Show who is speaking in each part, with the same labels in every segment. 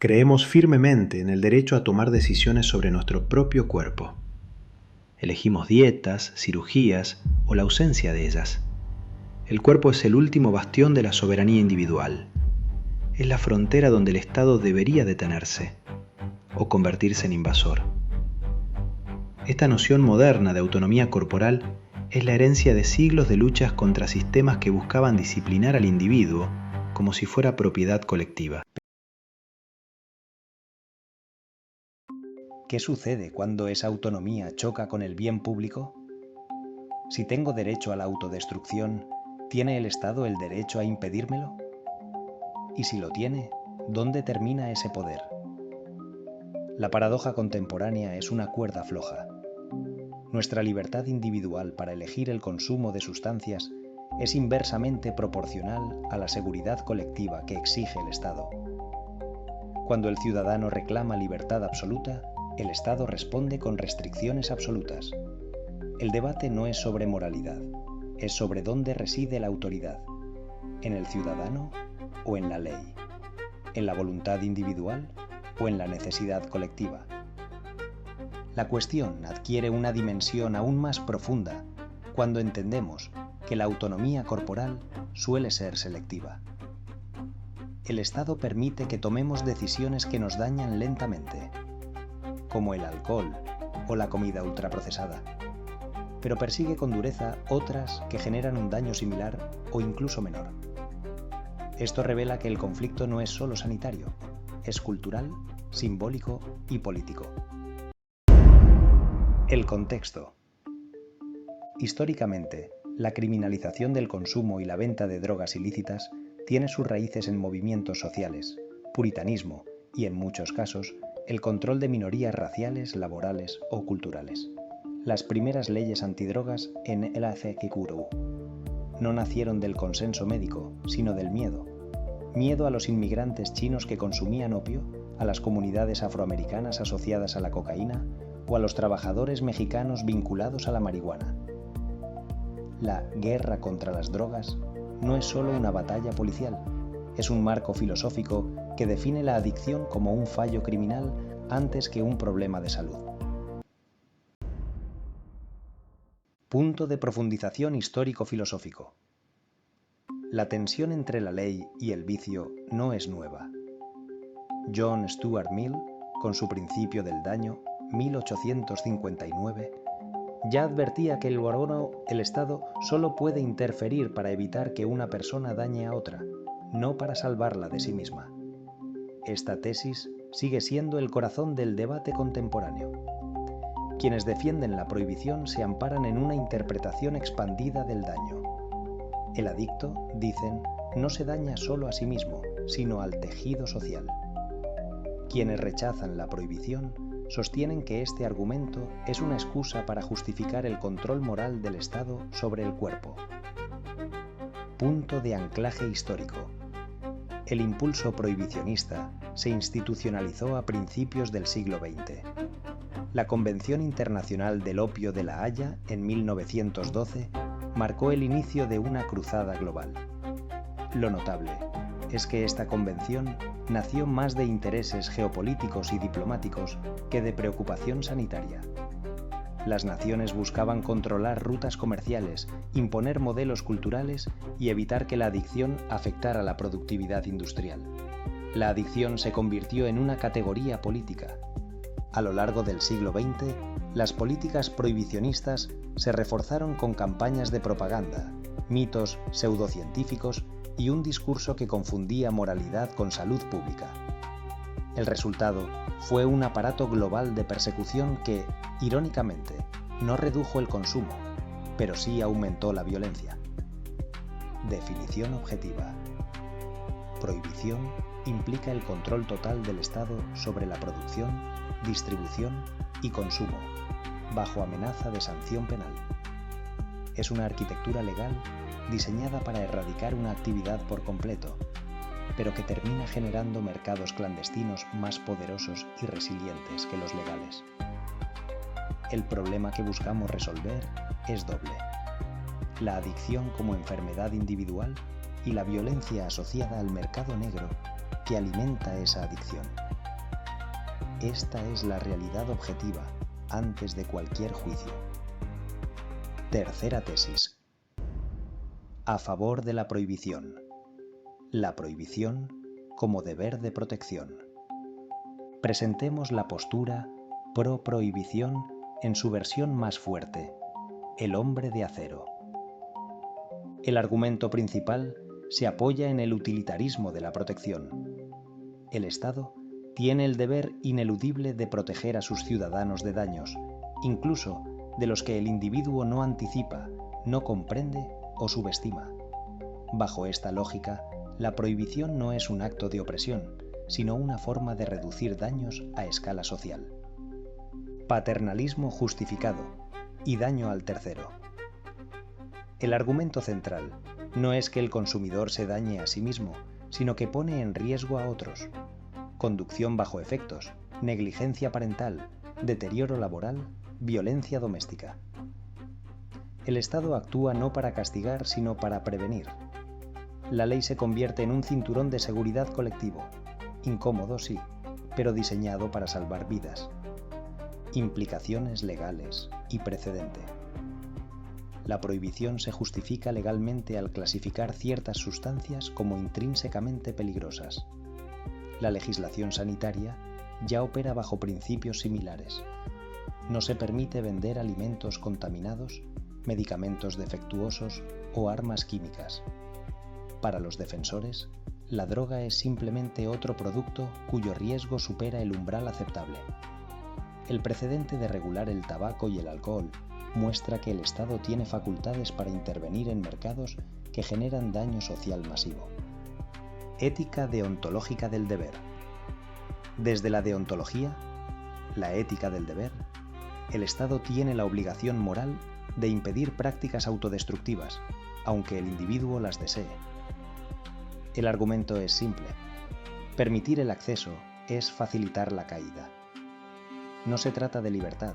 Speaker 1: Creemos firmemente en el derecho a tomar decisiones sobre nuestro propio cuerpo. Elegimos dietas, cirugías o la ausencia de ellas. El cuerpo es el último bastión de la soberanía individual. Es la frontera donde el Estado debería detenerse o convertirse en invasor. Esta noción moderna de autonomía corporal es la herencia de siglos de luchas contra sistemas que buscaban disciplinar al individuo como si fuera propiedad colectiva.
Speaker 2: ¿Qué sucede cuando esa autonomía choca con el bien público? Si tengo derecho a la autodestrucción, ¿tiene el Estado el derecho a impedírmelo? Y si lo tiene, ¿dónde termina ese poder? La paradoja contemporánea es una cuerda floja. Nuestra libertad individual para elegir el consumo de sustancias es inversamente proporcional a la seguridad colectiva que exige el Estado. Cuando el ciudadano reclama libertad absoluta, el Estado responde con restricciones absolutas. El debate no es sobre moralidad, es sobre dónde reside la autoridad, en el ciudadano o en la ley, en la voluntad individual o en la necesidad colectiva. La cuestión adquiere una dimensión aún más profunda cuando entendemos que la autonomía corporal suele ser selectiva. El Estado permite que tomemos decisiones que nos dañan lentamente, como el alcohol o la comida ultraprocesada, pero persigue con dureza otras que generan un daño similar o incluso menor. Esto revela que el conflicto no es solo sanitario, es cultural, simbólico y político. El contexto. Históricamente, la criminalización del consumo y la venta de drogas ilícitas tiene sus raíces en movimientos sociales, puritanismo y, en muchos casos, el control de minorías raciales, laborales o culturales. Las primeras leyes antidrogas en el Afekikuru no nacieron del consenso médico, sino del miedo. Miedo a los inmigrantes chinos que consumían opio, a las comunidades afroamericanas asociadas a la cocaína o a los trabajadores mexicanos vinculados a la marihuana. La guerra contra las drogas no es solo una batalla policial, es un marco filosófico que define la adicción como un fallo criminal antes que un problema de salud. Punto de profundización histórico-filosófico. La tensión entre la ley y el vicio no es nueva. John Stuart Mill, con su Principio del daño, 1859, ya advertía que el Estado solo puede interferir para evitar que una persona dañe a otra, no para salvarla de sí misma. Esta tesis sigue siendo el corazón del debate contemporáneo. Quienes defienden la prohibición se amparan en una interpretación expandida del daño. El adicto, dicen, no se daña solo a sí mismo, sino al tejido social. Quienes rechazan la prohibición sostienen que este argumento es una excusa para justificar el control moral del Estado sobre el cuerpo. Punto de anclaje histórico. El impulso prohibicionista se institucionalizó a principios del siglo XX. La Convención Internacional del Opio de La Haya, en 1912, marcó el inicio de una cruzada global. Lo notable es que esta convención nació más de intereses geopolíticos y diplomáticos que de preocupación sanitaria. Las naciones buscaban controlar rutas comerciales, imponer modelos culturales y evitar que la adicción afectara la productividad industrial. La adicción se convirtió en una categoría política. A lo largo del siglo XX, las políticas prohibicionistas se reforzaron con campañas de propaganda, mitos pseudocientíficos y un discurso que confundía moralidad con salud pública. El resultado fue un aparato global de persecución que, irónicamente, no redujo el consumo, pero sí aumentó la violencia. Definición objetiva. Prohibición implica el control total del Estado sobre la producción, distribución y consumo, bajo amenaza de sanción penal. Es una arquitectura legal diseñada para erradicar una actividad por completo, pero que termina generando mercados clandestinos más poderosos y resilientes que los legales. El problema que buscamos resolver es doble: la adicción como enfermedad individual y la violencia asociada al mercado negro que alimenta esa adicción. Esta es la realidad objetiva antes de cualquier juicio. Tercera tesis. A favor de la prohibición. La prohibición como deber de protección. Presentemos la postura pro prohibición en su versión más fuerte, el hombre de acero. El argumento principal se apoya en el utilitarismo de la protección. El Estado tiene el deber ineludible de proteger a sus ciudadanos de daños, incluso de los que el individuo no anticipa, no comprende o subestima. Bajo esta lógica, la prohibición no es un acto de opresión, sino una forma de reducir daños a escala social. Paternalismo justificado y daño al tercero. El argumento central no es que el consumidor se dañe a sí mismo, sino que pone en riesgo a otros. Conducción bajo efectos, negligencia parental, deterioro laboral, violencia doméstica. El Estado actúa no para castigar, sino para prevenir. La ley se convierte en un cinturón de seguridad colectivo, incómodo sí, pero diseñado para salvar vidas. Implicaciones legales y precedente. La prohibición se justifica legalmente al clasificar ciertas sustancias como intrínsecamente peligrosas. La legislación sanitaria ya opera bajo principios similares. No se permite vender alimentos contaminados, medicamentos defectuosos o armas químicas. Para los defensores, la droga es simplemente otro producto cuyo riesgo supera el umbral aceptable. El precedente de regular el tabaco y el alcohol muestra que el Estado tiene facultades para intervenir en mercados que generan daño social masivo. Ética deontológica del deber. Desde la deontología, la ética del deber, el Estado tiene la obligación moral de impedir prácticas autodestructivas, aunque el individuo las desee. El argumento es simple. Permitir el acceso es facilitar la caída. No se trata de libertad,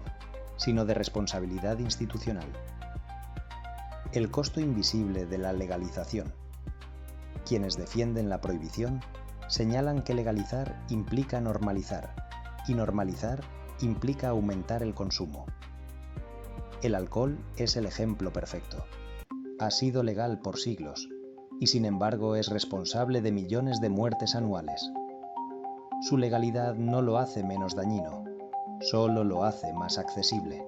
Speaker 2: sino de responsabilidad institucional. El costo invisible de la legalización. Quienes defienden la prohibición señalan que legalizar implica normalizar, y normalizar implica aumentar el consumo. El alcohol es el ejemplo perfecto. Ha sido legal por siglos, y sin embargo es responsable de millones de muertes anuales. Su legalidad no lo hace menos dañino, solo lo hace más accesible.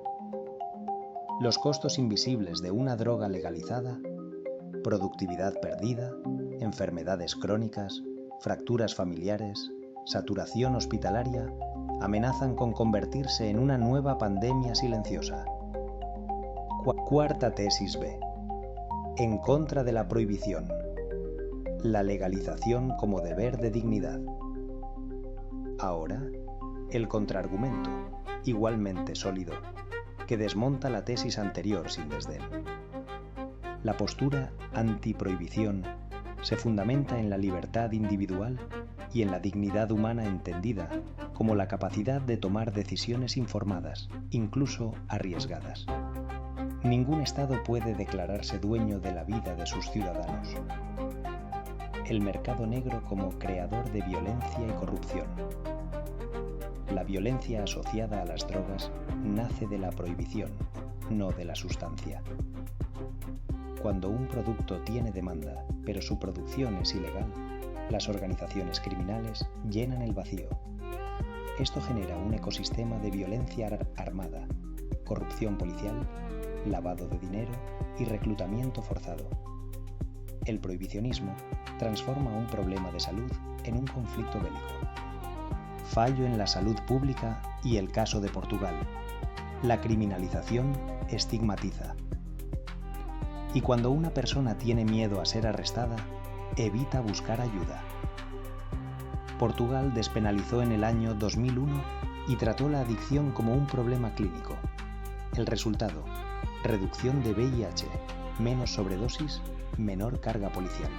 Speaker 2: Los costos invisibles de una droga legalizada, productividad perdida, enfermedades crónicas, fracturas familiares, saturación hospitalaria, amenazan con convertirse en una nueva pandemia silenciosa. Cuarta tesis B. En contra de la prohibición. La legalización como deber de dignidad. Ahora, el contraargumento, igualmente sólido, que desmonta la tesis anterior sin desdén. La postura antiprohibición se fundamenta en la libertad individual y en la dignidad humana entendida como la capacidad de tomar decisiones informadas, incluso arriesgadas. Ningún Estado puede declararse dueño de la vida de sus ciudadanos. El mercado negro como creador de violencia y corrupción. La violencia asociada a las drogas nace de la prohibición, no de la sustancia. Cuando un producto tiene demanda, pero su producción es ilegal, las organizaciones criminales llenan el vacío. Esto genera un ecosistema de violencia armada, corrupción policial, lavado de dinero y reclutamiento forzado. El prohibicionismo transforma un problema de salud en un conflicto bélico. Fallo en la salud pública y el caso de Portugal. La criminalización estigmatiza. Y cuando una persona tiene miedo a ser arrestada, evita buscar ayuda. Portugal despenalizó en el año 2001 y trató la adicción como un problema clínico. El resultado: reducción de VIH, menos sobredosis, menor carga policial.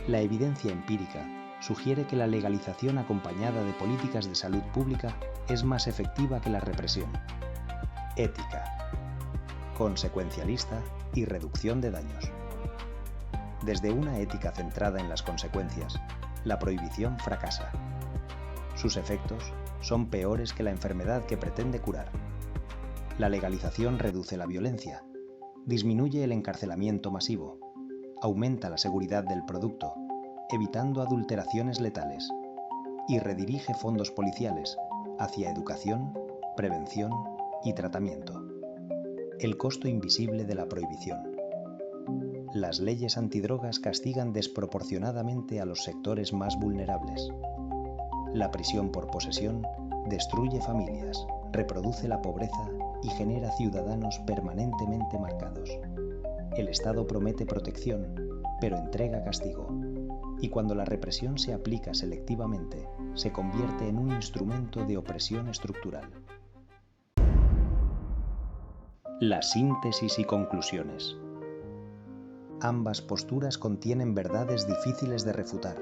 Speaker 2: La evidencia empírica sugiere que la legalización acompañada de políticas de salud pública es más efectiva que la represión. Ética, consecuencialista y reducción de daños. Desde una ética centrada en las consecuencias, la prohibición fracasa. Sus efectos son peores que la enfermedad que pretende curar. La legalización reduce la violencia, disminuye el encarcelamiento masivo, aumenta la seguridad del producto, evitando adulteraciones letales, y redirige fondos policiales hacia educación, prevención y tratamiento. El costo invisible de la prohibición. Las leyes antidrogas castigan desproporcionadamente a los sectores más vulnerables. La prisión por posesión destruye familias, reproduce la pobreza y genera ciudadanos permanentemente marcados. El Estado promete protección, pero entrega castigo. Y cuando la represión se aplica selectivamente, se convierte en un instrumento de opresión estructural. La síntesis y conclusiones. Ambas posturas contienen verdades difíciles de refutar.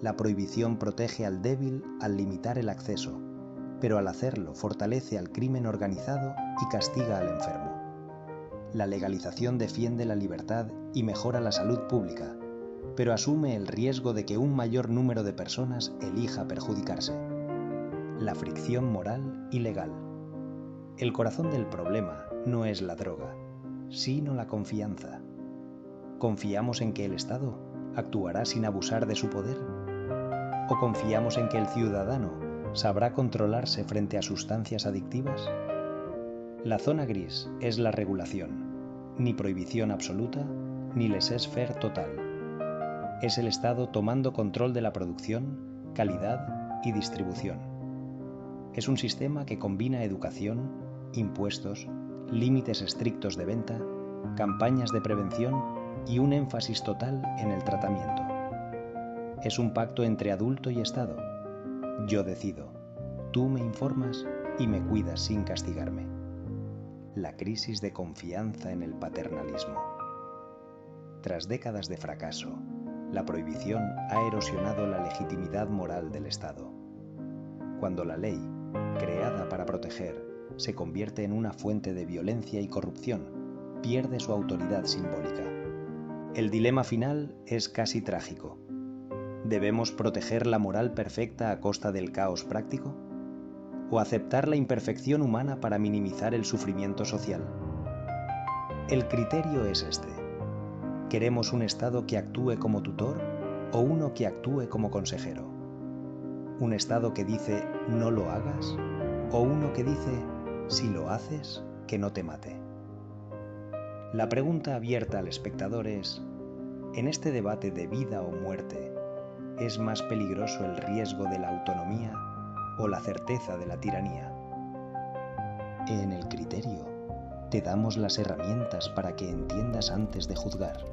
Speaker 2: La prohibición protege al débil al limitar el acceso, pero al hacerlo fortalece al crimen organizado y castiga al enfermo. La legalización defiende la libertad y mejora la salud pública, pero asume el riesgo de que un mayor número de personas elija perjudicarse. La fricción moral y legal. El corazón del problema no es la droga, sino la confianza. ¿Confiamos en que el Estado actuará sin abusar de su poder? ¿O confiamos en que el ciudadano sabrá controlarse frente a sustancias adictivas? La zona gris es la regulación, ni prohibición absoluta, ni laissez-faire total. Es el Estado tomando control de la producción, calidad y distribución. Es un sistema que combina educación, impuestos, límites estrictos de venta, campañas de prevención y un énfasis total en el tratamiento. Es un pacto entre adulto y Estado. Yo decido, tú me informas y me cuidas sin castigarme. La crisis de confianza en el paternalismo. Tras décadas de fracaso, la prohibición ha erosionado la legitimidad moral del Estado. Cuando la ley, creada para proteger, se convierte en una fuente de violencia y corrupción, pierde su autoridad simbólica. El dilema final es casi trágico. ¿Debemos proteger la moral perfecta a costa del caos práctico? ¿O aceptar la imperfección humana para minimizar el sufrimiento social? El criterio es este. ¿Queremos un Estado que actúe como tutor o uno que actúe como consejero? ¿Un Estado que dice no lo hagas o uno que dice si lo haces, que no te mate? La pregunta abierta al espectador es, en este debate de vida o muerte, ¿es más peligroso el riesgo de la autonomía o la certeza de la tiranía? En el criterio, te damos las herramientas para que entiendas antes de juzgar.